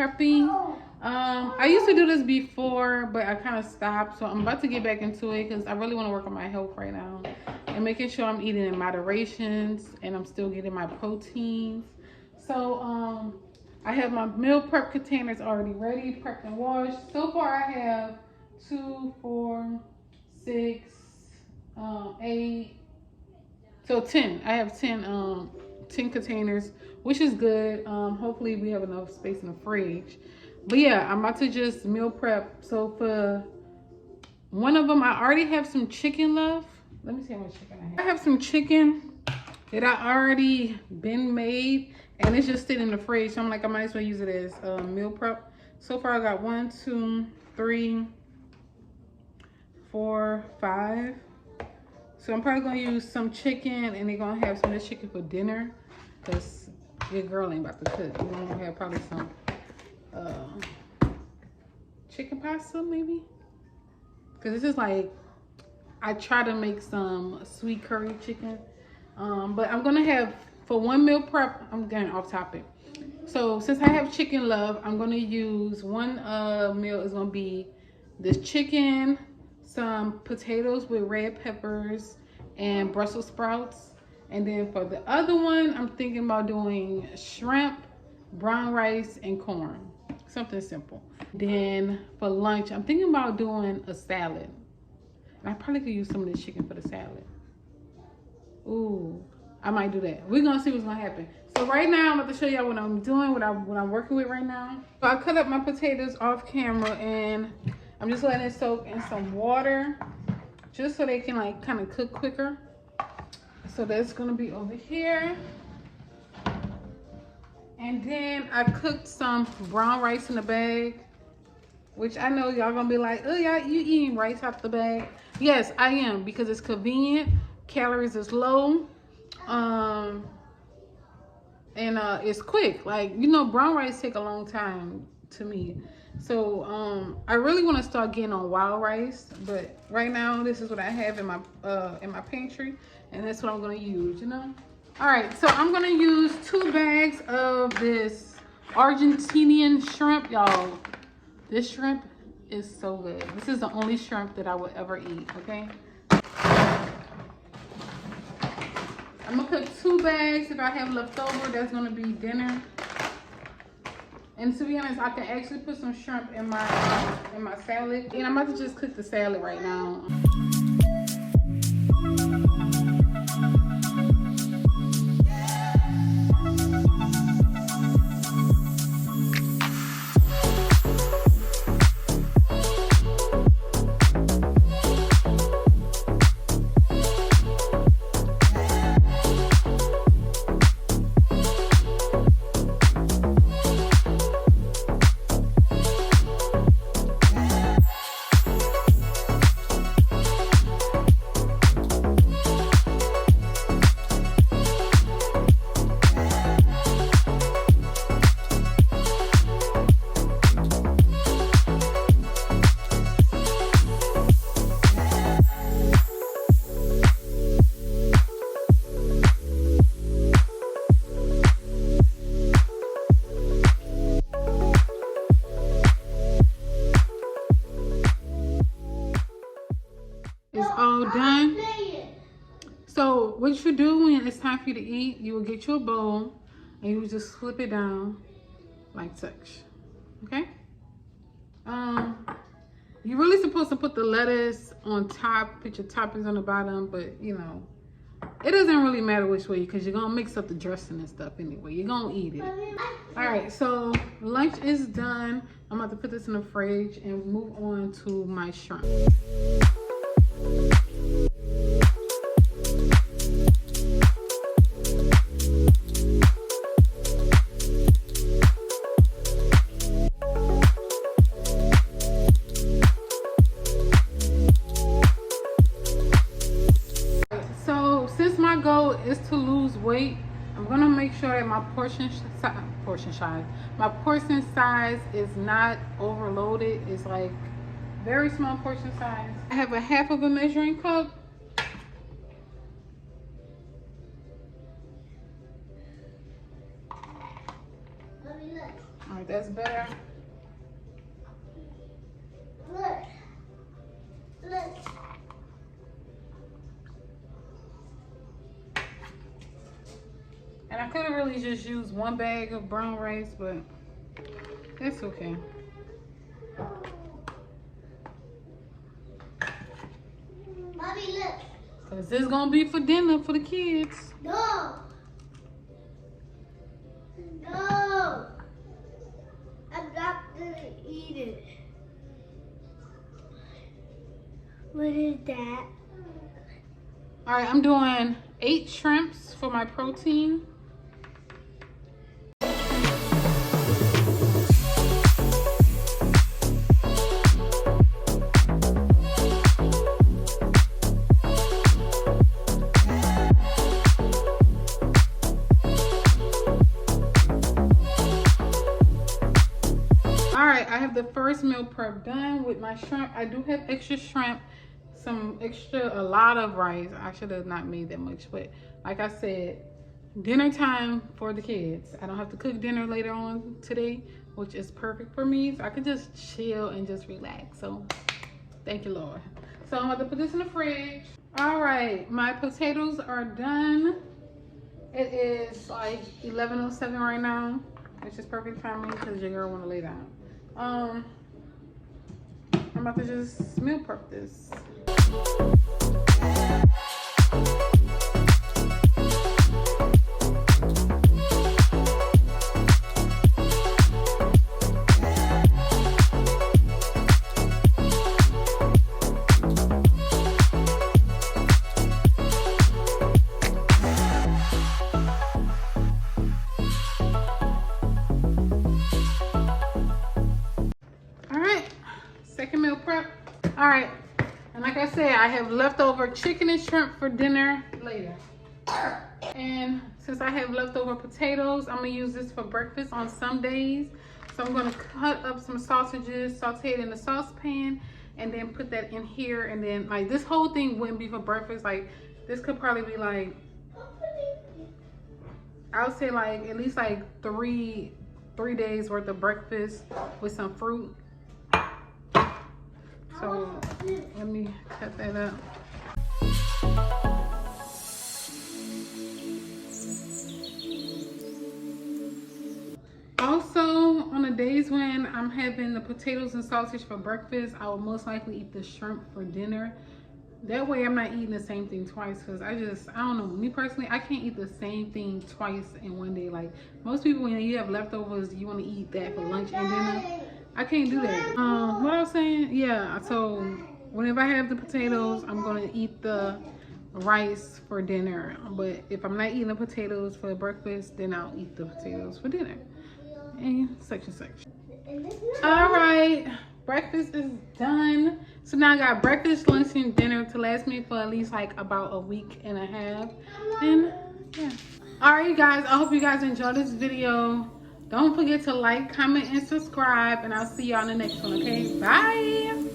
prepping. I used to do this before, but I kind of stopped. So I'm about to get back into it because I really want to work on my health right now and making sure I'm eating in moderations and I'm still getting my proteins. So I have my meal prep containers already ready, prepped and washed. So far I have 2, 4, 6, 8. So 10. I have 10 containers, which is good. Hopefully we have enough space in the fridge. But yeah, I'm about to just meal prep. So for one of them, I already have some chicken left. Let me see how much chicken I have. I have some chicken that I already been made, and it's just sitting in the fridge. So I'm like, I might as well use it as meal prep. So far I got 1, 2, 3, 4, 5. So I'm probably gonna use some chicken, and they're gonna have some of this chicken for dinner, cause your girl ain't about to cook. We're gonna have probably some chicken pasta maybe, cause this is like, I try to make some sweet curry chicken, but I'm gonna have, for one meal prep, I'm getting off topic. So since I have chicken love, I'm gonna use one meal is gonna be this chicken, some potatoes with red peppers and Brussels sprouts. And then for the other one, I'm thinking about doing shrimp, brown rice, and corn. Something simple. Then for lunch, I'm thinking about doing a salad. And I probably could use some of this chicken for the salad. Ooh, I might do that. We're gonna see what's gonna happen. So right now, I'm about to show y'all what I'm doing, what I'm working with right now. So I cut up my potatoes off camera, and I'm just letting it soak in some water, just so they can like kind of cook quicker. So that's gonna be over here. And then I cooked some brown rice in the bag, which I know y'all gonna be like, oh yeah, you eating rice out the bag. Yes, I am, because it's convenient, calories is low, and it's quick. Like, you know, brown rice take a long time to me. So I really want to start getting on wild rice, but right now this is what I have in my pantry, and that's what I'm gonna use, you know. All right, so I'm gonna use 2 bags of this Argentinian shrimp, y'all. This shrimp is so good. This is the only shrimp that I will ever eat, okay? I'm gonna cook 2 bags. If I have leftover, that's gonna be dinner. And to be honest, I can actually put some shrimp in my salad. And I'm about to just cook the salad right now. It's all done. So what you do when it's time for you to eat, you will get you a bowl and you will just flip it down like such. Okay? You're really supposed to put the lettuce on top, put your toppings on the bottom, but you know, it doesn't really matter which way, because you're gonna mix up the dressing and stuff anyway. You're gonna eat it. All right, so lunch is done. I'm about to put this in the fridge and move on to my shrimp. Is to lose weight. I'm gonna make sure that my portion size is not overloaded. It's like very small portion size. I have a half of a measuring cup. All right, that's better. Look. Look. And I could have really just used one bag of brown rice, but that's okay. Mommy, look. Cause this is gonna be for dinner for the kids. No. No. I'm not gonna eat it. What is that? All right, I'm doing 8 shrimps for my protein. I have the first meal prep done with my shrimp. I do have extra shrimp, a lot of rice. I should have not made that much, but like I said, dinner time for the kids. I don't have to cook dinner later on today, which is perfect for me. So I can just chill and just relax. So thank you, Lord. So I'm about to put this in the fridge. All right, my potatoes are done. It is like 11:07 right now, which is perfect timing because your girl want to lay down. I'm about to just meal prep this. Second meal prep. All right, and like I said, I have leftover chicken and shrimp for dinner later. And since I have leftover potatoes, I'm gonna use this for breakfast on some days. So I'm gonna cut up some sausages, saute it in the saucepan, and then put that in here. And then like this whole thing wouldn't be for breakfast. Like this could probably be like, I would say like at least like three days worth of breakfast with some fruit. So let me cut that up. Also, on the days when I'm having the potatoes and sausage for breakfast, I will most likely eat the shrimp for dinner. That way I'm not eating the same thing twice, because I don't know, me personally, I can't eat the same thing twice in one day. Like most people, when you have leftovers, you want to eat that for lunch and dinner. I can't do that. What I was saying, yeah, so whenever I have the potatoes, I'm gonna eat the rice for dinner. But if I'm not eating the potatoes for breakfast, then I'll eat the potatoes for dinner. And section. All right, breakfast is done. So now I got breakfast, lunch, and dinner to last me for at least like about a week and a half. And yeah. All right, you guys, I hope you guys enjoyed this video. Don't forget to like, comment, and subscribe, and I'll see y'all in the next one, okay? Bye!